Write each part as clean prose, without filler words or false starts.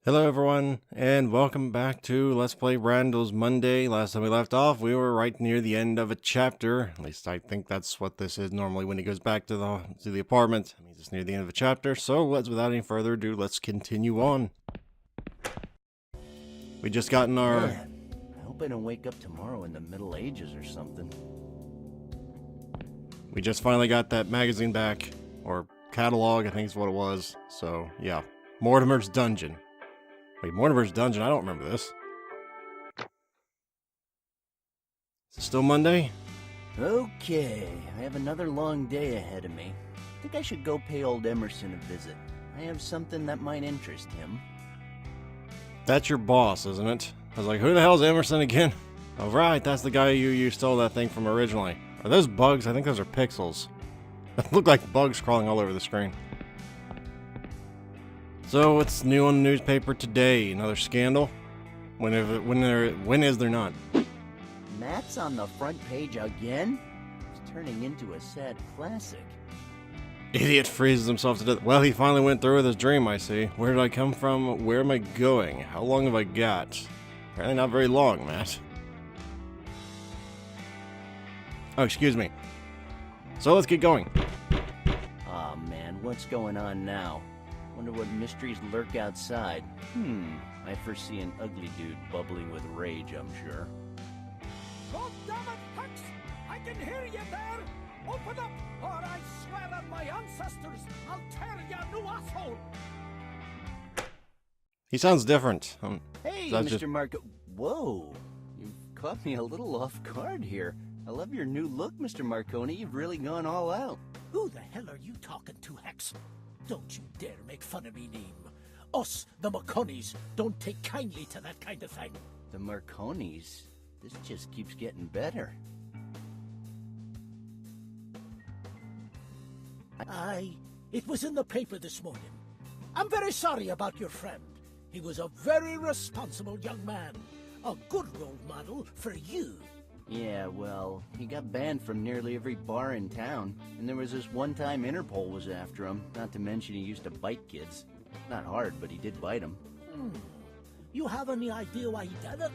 Hello everyone, and welcome back to Let's Play Randal's Monday. Last time we left off, we were right near the end of a chapter. At least I think that's what this is normally when he goes back to the apartment. It means it's near the end of a chapter, so without any further ado, let's continue on. We just gotten our... Man, I hope I don't wake up tomorrow in the Middle Ages or something. We just finally got that magazine back, or catalog, I think is what it was. So, yeah. Mortimer's Dungeon. Wait, Mortimer's Dungeon? I don't remember this. Is it still Monday? Okay, I have another long day ahead of me. I think I should go pay old Emerson a visit. I have something that might interest him. That's your boss, isn't it? I was like, who the hell's Emerson again? Oh, right, that's the guy you stole that thing from originally. Are those bugs? I think those are pixels. They look like bugs crawling all over the screen. So, what's new on the newspaper today? Another scandal? When is there not? Matt's on the front page again? It's turning into a sad classic. Idiot freezes himself to death. Well, he finally went through with his dream, I see. Where did I come from? Where am I going? How long have I got? Apparently not very long, Matt. Oh, excuse me. So, let's get going. Aw, man, what's going on now? Wonder what mysteries lurk outside. I foresee an ugly dude bubbling with rage, I'm sure. God damn it, Hux! I can hear you there! Open up, or I swear on my ancestors, I'll tear you new asshole! He sounds different. Hey, that's Mr. just... Marco. Whoa, you've caught me a little off guard here. I love your new look, Mr. Marconi. You've really gone all out. Who the hell are you talking to, Hex? Don't you dare make fun of me name. Us, the McConneys, don't take kindly to that kind of thing. The Marconis? This just keeps getting better. It was in the paper this morning. I'm very sorry about your friend. He was a very responsible young man. A good role model for you. Yeah, well, he got banned from nearly every bar in town, and there was this one time Interpol was after him, not to mention he used to bite kids. Not hard, but he did bite them. You have any idea why he did it?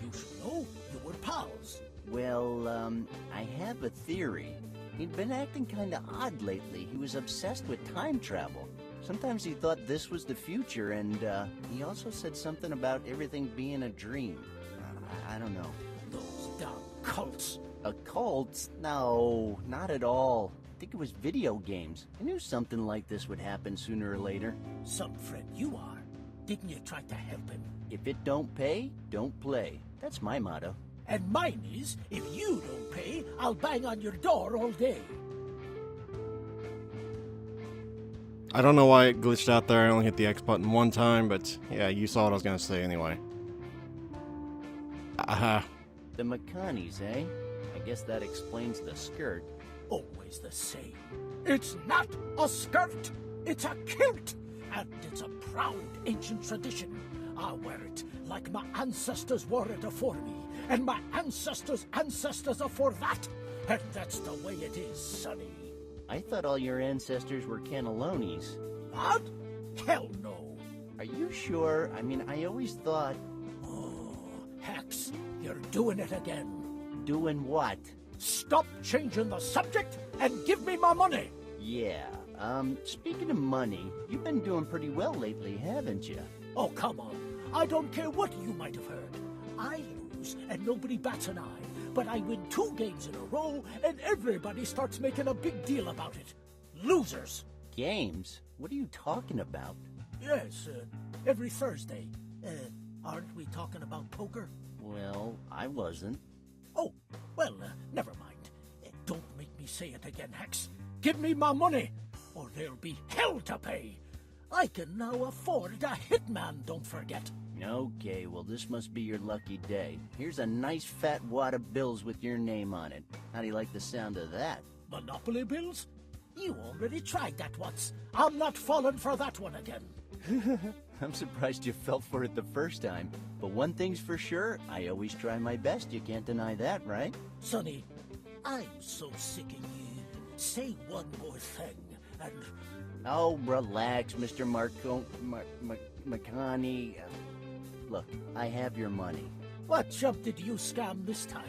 You should know. You were pals. Well, I have a theory. He'd been acting kinda odd lately. He was obsessed with time travel. Sometimes he thought this was the future, and he also said something about everything being a dream. I don't know. Those damn cults. A cult? No, not at all. I think it was video games. I knew something like this would happen sooner or later. Some friend you are. Didn't you try to help him? If it don't pay, don't play. That's my motto. And mine is, if you don't pay, I'll bang on your door all day. I don't know why it glitched out there. I only hit the X button one time, but yeah, you saw what I was going to say anyway. The McConneys, eh? I guess that explains the skirt. Always the same. It's not a skirt, it's a kilt. And it's a proud ancient tradition. I wear it like my ancestors wore it afore me. And my ancestors' ancestors afore that. And that's the way it is, sonny. I thought all your ancestors were cannellonis. What? Hell no. Are you sure? I mean, I always thought... Oh, Hex, you're doing it again. Doing what? Stop changing the subject and give me my money. Yeah, speaking of money, you've been doing pretty well lately, haven't you? Oh, come on. I don't care what you might have heard. I lose and nobody bats an eye. But I win 2 games in a row and everybody starts making a big deal about it. Losers. Games? What are you talking about? Yes, every Thursday. Aren't we talking about poker? Well, I wasn't. Oh, well, never mind. Don't make me say it again, Hex. Give me my money, or there'll be hell to pay. I can now afford a hitman, don't forget. Okay, well, this must be your lucky day. Here's a nice fat wad of bills with your name on it. How do you like the sound of that? Monopoly bills? You already tried that once. I'm not falling for that one again. I'm surprised you fell for it the first time. But one thing's for sure, I always try my best. You can't deny that, right? Sonny, I'm so sick of you. Say one more thing, and... Oh, relax, Mr. McConney, look, I have your money. What chump did you scam this time?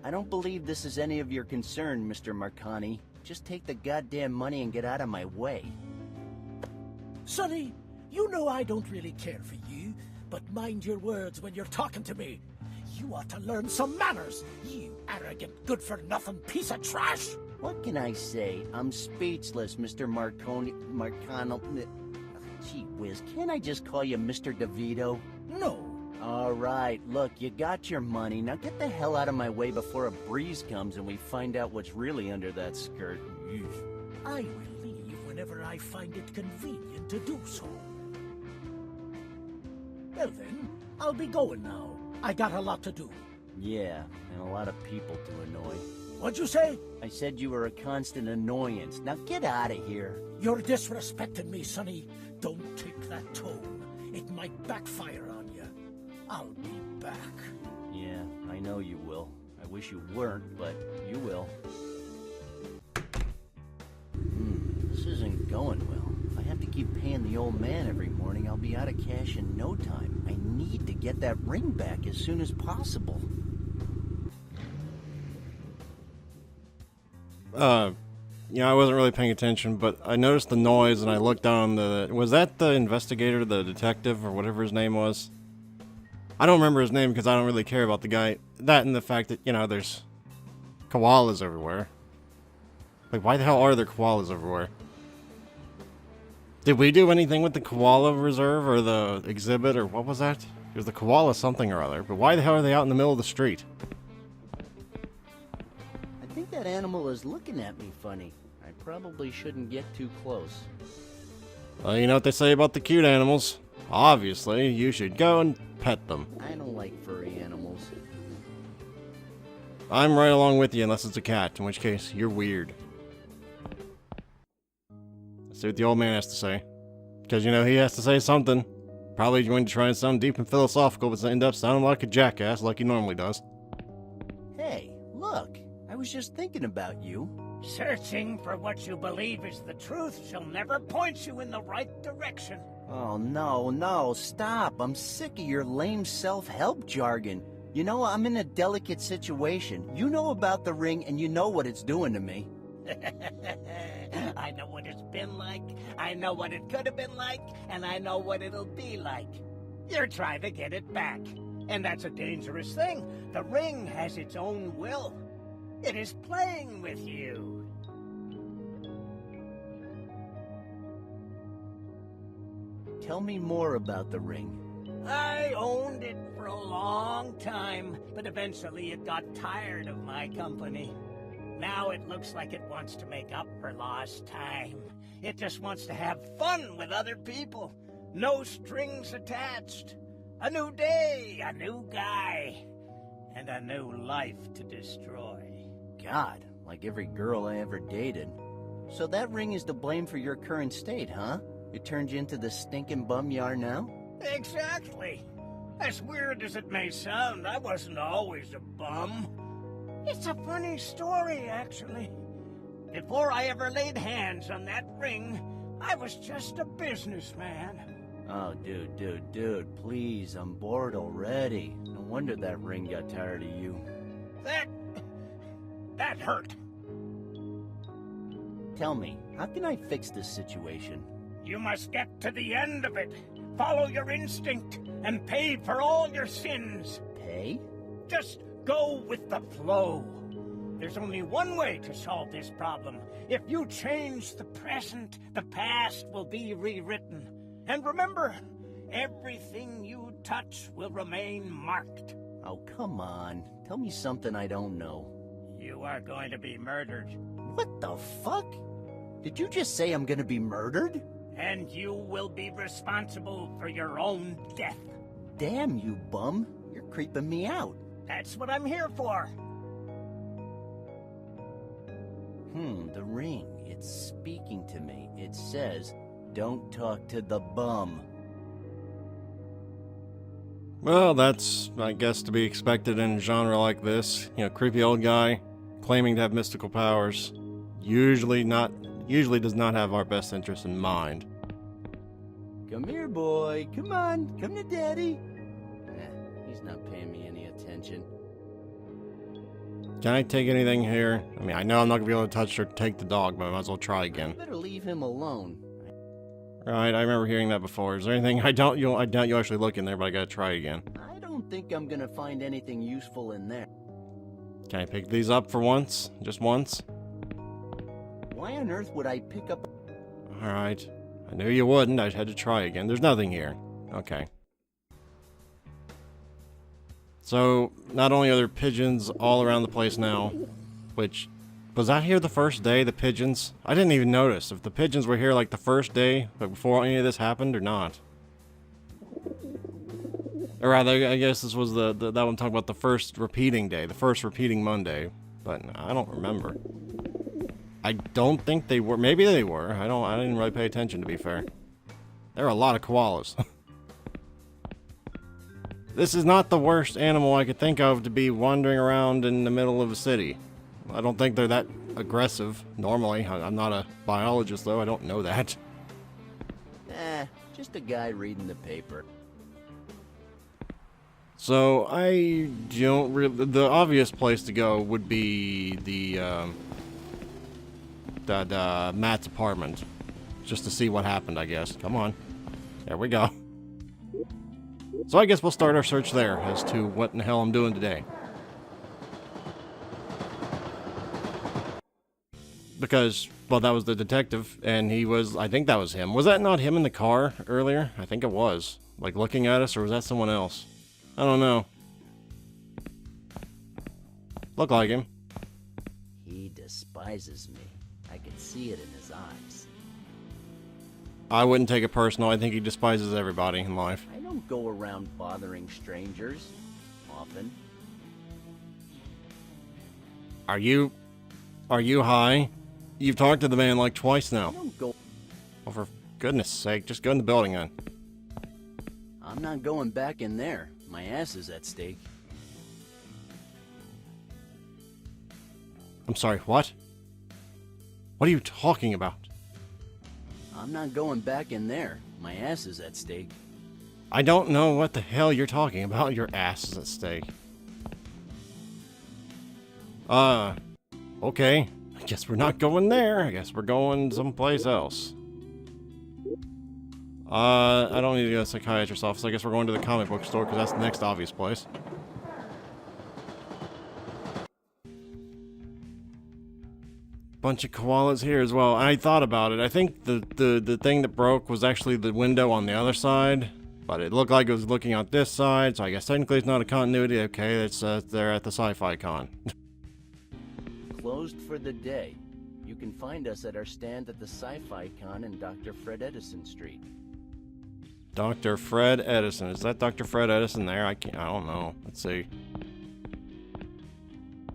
I don't believe this is any of your concern, Mr. Marconi. Just take the goddamn money and get out of my way. Sonny, you know I don't really care for you, but mind your words when you're talking to me. You ought to learn some manners, you arrogant, good-for-nothing piece of trash! What can I say? I'm speechless, Mr. Marcano. Gee whiz, can't I just call you Mr. DeVito? No. All right, look, you got your money. Now get the hell out of my way before a breeze comes and we find out what's really under that skirt. I will leave whenever I find it convenient to do so. Well then, I'll be going now. I got a lot to do. Yeah, and a lot of people to annoy. What'd you say? I said you were a constant annoyance. Now get out of here. You're disrespecting me, Sonny. Don't take that tone. It might backfire on you. I'll be back. Yeah, I know you will. I wish you weren't, but you will. This isn't going well. If I have to keep paying the old man every morning, I'll be out of cash in no time. I need to get that ring back as soon as possible. I wasn't really paying attention, but I noticed the noise and I looked down was that the investigator, the detective, or whatever his name was? I don't remember his name because I don't really care about the guy. That and the fact that, there's koalas everywhere. Like, why the hell are there koalas everywhere? Did we do anything with the koala reserve or the exhibit or what was that? It was the koala something or other, but why the hell are they out in the middle of the street? I think that animal is looking at me funny. I probably shouldn't get too close. Well, you know what they say about the cute animals. Obviously, you should go and pet them. I don't like furry animals. I'm right along with you unless it's a cat, in which case, you're weird. Let's see what the old man has to say. Because, he has to say something. Probably going to try and sound deep and philosophical, but end up sounding like a jackass like he normally does. Hey, look. I was just thinking about you. Searching for what you believe is the truth shall never point you in the right direction. Oh, no, stop. I'm sick of your lame self-help jargon. I'm in a delicate situation. You know about the ring, and you know what it's doing to me. I know what it's been like, I know what it could have been like, and I know what it'll be like. You're trying to get it back, and that's a dangerous thing. The ring has its own will. It is playing with you. Tell me more about the ring. I owned it for a long time, but eventually it got tired of my company. Now it looks like it wants to make up for lost time. It just wants to have fun with other people. No strings attached. A new day, a new guy, and a new life to destroy. God, like every girl I ever dated. So that ring is to blame for your current state, huh? It turned you into the stinking bum you are now? Exactly. As weird as it may sound, I wasn't always a bum. It's a funny story, actually. Before I ever laid hands on that ring, I was just a businessman. Oh, dude, please, I'm bored already. No wonder that ring got tired of you. That hurt. Tell me, how can I fix this situation? You must get to the end of it. Follow your instinct and pay for all your sins. Pay? Just go with the flow. There's only one way to solve this problem. If you change the present, the past will be rewritten. And remember, everything you touch will remain marked. Oh, come on. Tell me something I don't know. You are going to be murdered. What the fuck? Did you just say I'm gonna be murdered? And you will be responsible for your own death. Damn you, bum. You're creeping me out. That's what I'm here for. The ring. It's speaking to me. It says, don't talk to the bum. Well, that's, I guess, to be expected in a genre like this. You know, creepy old guy claiming to have mystical powers. Usually does not have our best interest in mind. Come here, boy. Come on. Come to Daddy. He's not paying me any attention. Can I take anything here? I mean, I know I'm not gonna be able to touch or take the dog, but I might as well try again. Better leave him alone. Right, I remember hearing that before. Is there anything? I doubt you'll actually look in there, but I gotta try again. I don't think I'm gonna find anything useful in there. Can I pick these up for once? Just once? Why on earth would I pick up... Alright. I knew you wouldn't. I had to try again. There's nothing here. Okay. So, not only are there pigeons all around the place now, which... Was that here the first day, the pigeons? I didn't even notice if the pigeons were here like the first day, like before any of this happened, or not. Or rather, I guess this was that one talking about the first repeating day, the first repeating Monday. But I don't remember. I don't think they were. Maybe they were. I didn't really pay attention, to be fair. There are a lot of koalas. This is not the worst animal I could think of to be wandering around in the middle of a city. I don't think they're that aggressive, normally. I'm not a biologist, though. I don't know that. Just a guy reading the paper. So, I don't really... The obvious place to go would be Matt's apartment. Just to see what happened, I guess. Come on. There we go. So I guess we'll start our search there as to what in the hell I'm doing today. Because, well, that was the detective, and he was... I think that was him. Was that not him in the car earlier? I think it was. Like, looking at us, or was that someone else? I don't know. Looked like him. He despises me. I can see it in his eyes. I wouldn't take it personal. I think he despises everybody in life. I don't go around bothering strangers. Often. Are you high? You've talked to the man like twice I now. don't go... Oh, for goodness sake, just go in the building then. I'm not going back in there. My ass is at stake. I'm sorry, what? What are you talking about? I'm not going back in there. My ass is at stake. I don't know what the hell you're talking about. Your ass is at stake. Okay. I guess we're not going there. I guess we're going someplace else. I don't need to go to the psychiatrist's office. I guess we're going to the comic book store because that's the next obvious place. Bunch of koalas here as well. I thought about it. I think the thing that broke was actually the window on the other side, but it looked like it was looking out this side, so I guess technically it's not a continuity. Okay, it's they're at the sci-fi con. Closed for the day. You can find us at our stand at the Sci-Fi Con in Dr. Fred Edison Street. Dr. Fred Edison. Is that Dr. Fred Edison there? I don't know. Let's see.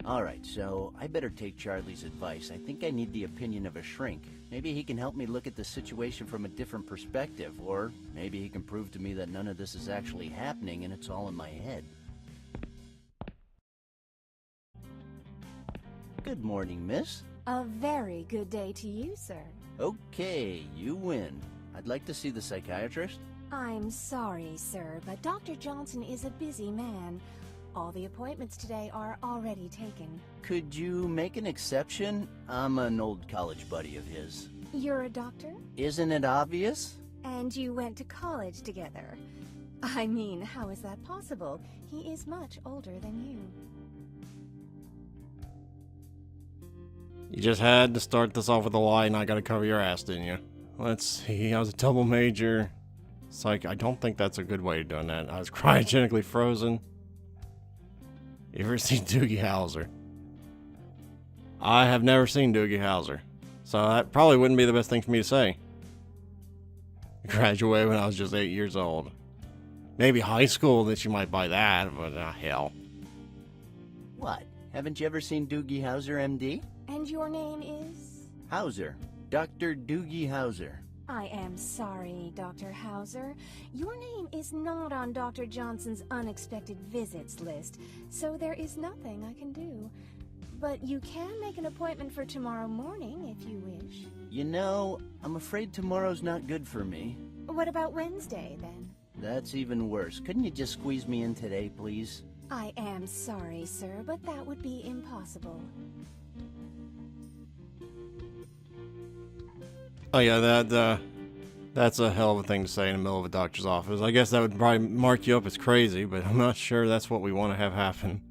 Alright, so I better take Charlie's advice. I think I need the opinion of a shrink. Maybe he can help me look at the situation from a different perspective, or maybe he can prove to me that none of this is actually happening and it's all in my head. Good morning, miss. A very good day to you, sir. Okay, you win. I'd like to see the psychiatrist. I'm sorry, sir, but Dr. Johnson is a busy man. All the appointments today are already taken. Could you make an exception? I'm an old college buddy of his. You're a doctor? Isn't it obvious? And you went to college together. I mean, how is that possible? He is much older than you. You just had to start this off with a lie and I gotta cover your ass, didn't you? Let's see. I was a double major. Psych. I don't think that's a good way of doing that. I was cryogenically frozen. You ever seen Doogie Howser? I have never seen Doogie Howser. So that probably wouldn't be the best thing for me to say. I graduated when I was just 8 years old. Maybe high school that you might buy that, but hell. What? Haven't you ever seen Doogie Howser, MD? And your name is? Hauser. Dr. Doogie Howser. I am sorry, Dr. Hauser. Your name is not on Dr. Johnson's unexpected visits list, so there is nothing I can do. But you can make an appointment for tomorrow morning if you wish. You know, I'm afraid tomorrow's not good for me. What about Wednesday, then? That's even worse. Couldn't you just squeeze me in today, please? I am sorry, sir, but that would be impossible. Oh yeah, that's a hell of a thing to say in the middle of a doctor's office. I guess that would probably mark you up as crazy, but I'm not sure that's what we want to have happen.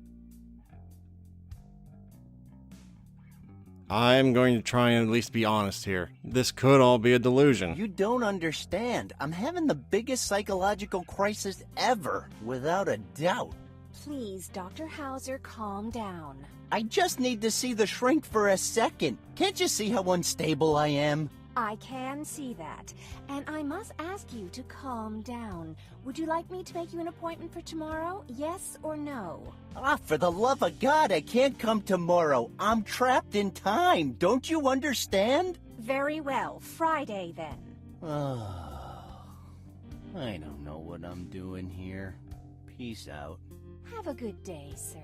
I'm going to try and at least be honest here. This could all be a delusion. You don't understand. I'm having the biggest psychological crisis ever, without a doubt. Please, Dr. Hauser, calm down. I just need to see the shrink for a second. Can't you see how unstable I am? I can see that, and I must ask you to calm down. Would you like me to make you an appointment for tomorrow, yes or no? Ah, for the love of God, I can't come tomorrow. I'm trapped in time. Don't you understand? Very well, Friday then. Oh, I don't know what I'm doing here. Peace out. Have a good day, sir.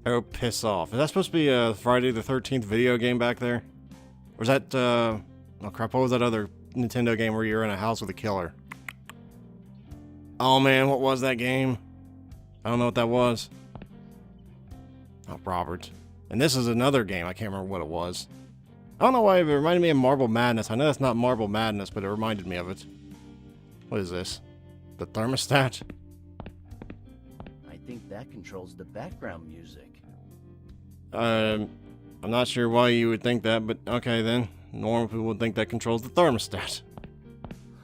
Oh, piss off. Is that supposed to be a Friday the 13th video game back there? Or is that, oh crap, what was that other Nintendo game where you're in a house with a killer? Oh man, what was that game? I don't know what that was. Oh, Robert. And this is another game, I can't remember what it was. I don't know why it reminded me of Marble Madness. I know that's not Marble Madness, but it reminded me of it. What is this? The thermostat? I think that controls the background music. I'm not sure why you would think that, but okay then. Normal people would think that controls the thermostat.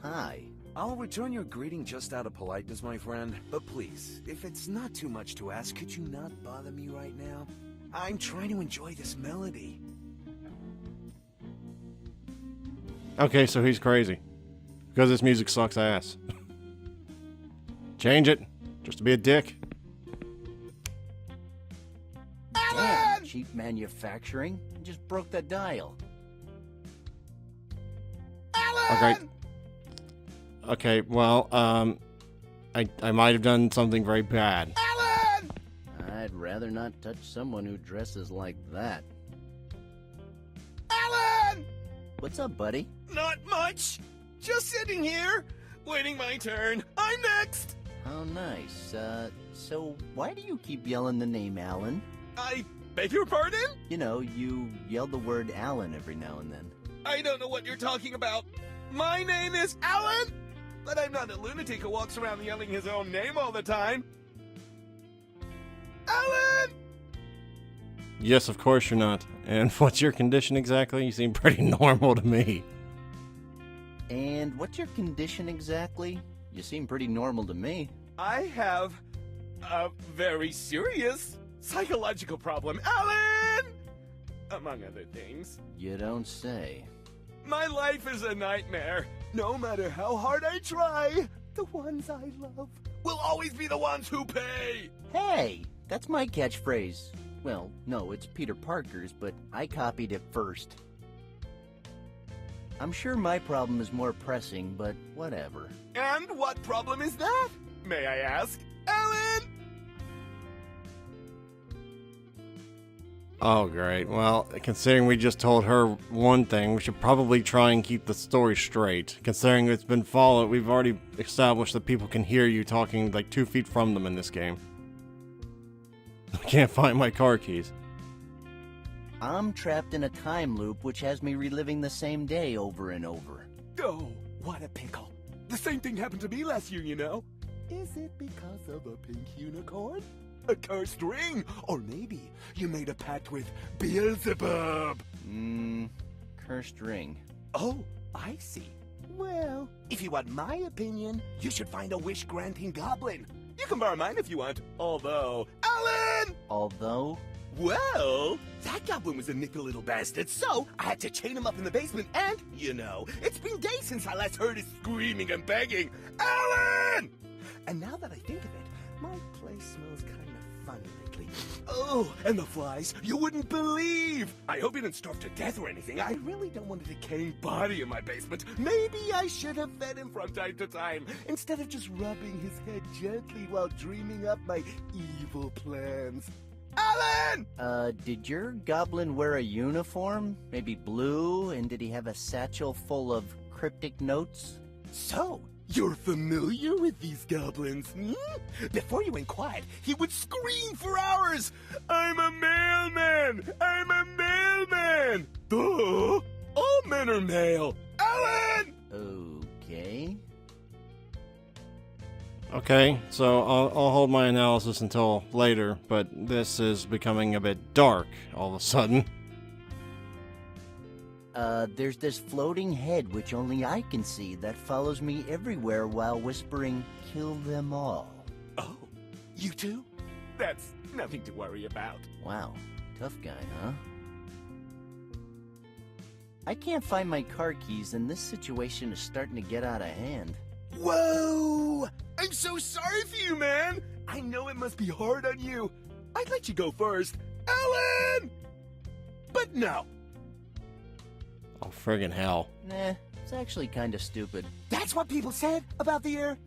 Hi. I'll return your greeting just out of politeness, my friend. But please, if it's not too much to ask, could you not bother me right now? I'm trying to enjoy this melody. Okay, so he's crazy. Because this music sucks ass. Change it. Just to be a dick. Damn, cheap manufacturing. I just broke the dial. Okay. Okay, well, I might have done something very bad. I'd rather not touch someone who dresses like that. What's up, buddy? Not much. Just sitting here, waiting my turn. I'm next. How nice. So why do you keep yelling the name Alan? I beg your pardon? You know, you yell the word Alan every now and then. I don't know what you're talking about. My name is Alan, but I'm not a lunatic who walks around yelling his own name all the time. Alan! Yes, of course you're not. And what's your condition exactly? You seem pretty normal to me. And what's your condition exactly? You seem pretty normal to me. I have a very serious psychological problem, Alan! Among other things. You don't say. My life is a nightmare. No matter how hard I try, the ones I love will always be the ones who pay. Hey, that's my catchphrase. Well, no, it's Peter Parker's, but I copied it first. I'm sure my problem is more pressing, but whatever. And what problem is that, may I ask, Alan? Oh, great. Well, considering we just told her one thing, we should probably try and keep the story straight. Considering it's been followed, we've already established that people can hear you talking like 2 feet from them in this game. I can't find my car keys. I'm trapped in a time loop which has me reliving the same day over and over. Oh, what a pickle. The same thing happened to me last year, you know. Is it because of a pink unicorn? A cursed ring? Or maybe you made a pact with Beelzebub? Cursed ring. Oh, I see. Well, if you want my opinion, you should find a wish-granting goblin. You can borrow mine if you want. Although, Alan! Although? Well, that goblin was a nickel little bastard, so I had to chain him up in the basement, and, you know, it's been days since I last heard his screaming and begging, Alan! And now that I think of it, my place smells kind of funny lately. Oh, and the flies, you wouldn't believe. I hope he didn't starve to death or anything. I really don't want a decaying body in my basement. Maybe I should have fed him from time to time, instead of just rubbing his head gently while dreaming up my evil plans. Alan! Did your goblin wear a uniform? Maybe blue? And did he have a satchel full of cryptic notes? So, you're familiar with these goblins, hmm? Before you went quiet, he would scream for hours. I'm a mailman! I'm a mailman! Duh! All men are male. Alan! Okay. Okay, so I'll hold my analysis until later, but this is becoming a bit dark all of a sudden. There's this floating head which only I can see that follows me everywhere while whispering, "Kill them all." Oh, you too? That's nothing to worry about. Wow, tough guy, huh? I can't find my car keys, and this situation is starting to get out of hand. Whoa! I'm so sorry for you, man! I know it must be hard on you. I'd let you go first. Alan! But no. Oh, friggin' hell. Nah, it's actually kind of stupid. That's what people said about the year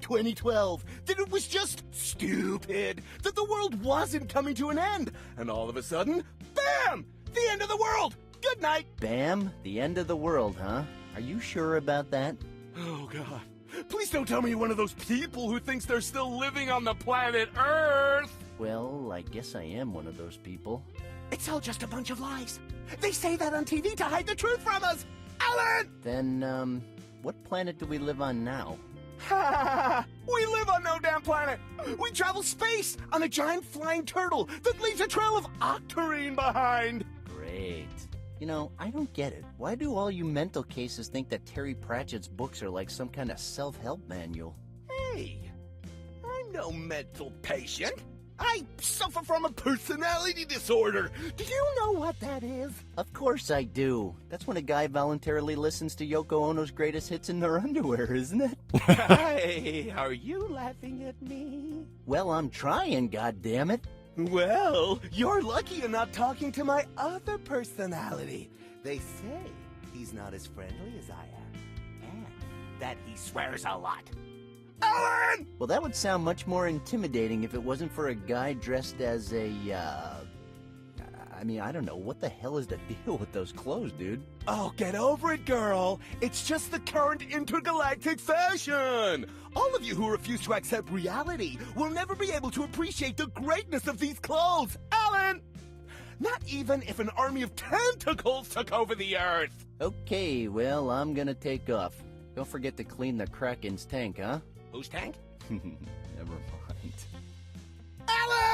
2012. That it was just stupid. That the world wasn't coming to an end. And all of a sudden, bam! The end of the world! Good night! Bam, the end of the world, huh? Are you sure about that? Oh, God. Please don't tell me you're one of those people who thinks they're still living on the planet Earth! Well, I guess I am one of those people. It's all just a bunch of lies. They say that on TV to hide the truth from us! Alan! Then, what planet do we live on now? Ha! We live on no damn planet! We travel space on a giant flying turtle that leaves a trail of octarine behind! Great. You know, I don't get it. Why do all you mental cases think that Terry Pratchett's books are like some kind of self-help manual? Hey, I'm no mental patient. I suffer from a personality disorder. Do you know what that is? Of course I do. That's when a guy voluntarily listens to Yoko Ono's greatest hits in their underwear, isn't it? Hey, are you laughing at me? Well, I'm trying, goddammit. Well, you're lucky you're not talking to my other personality. They say he's not as friendly as I am, and that he swears a lot. Alan! Well, that would sound much more intimidating if it wasn't for a guy dressed as a, I mean, I don't know. What the hell is the deal with those clothes, dude? Oh, get over it, girl. It's just the current intergalactic fashion. All of you who refuse to accept reality will never be able to appreciate the greatness of these clothes, Alan! Not even if an army of tentacles took over the Earth. Okay, well, I'm gonna take off. Don't forget to clean the Kraken's tank, huh? Whose tank? Never mind. Alan!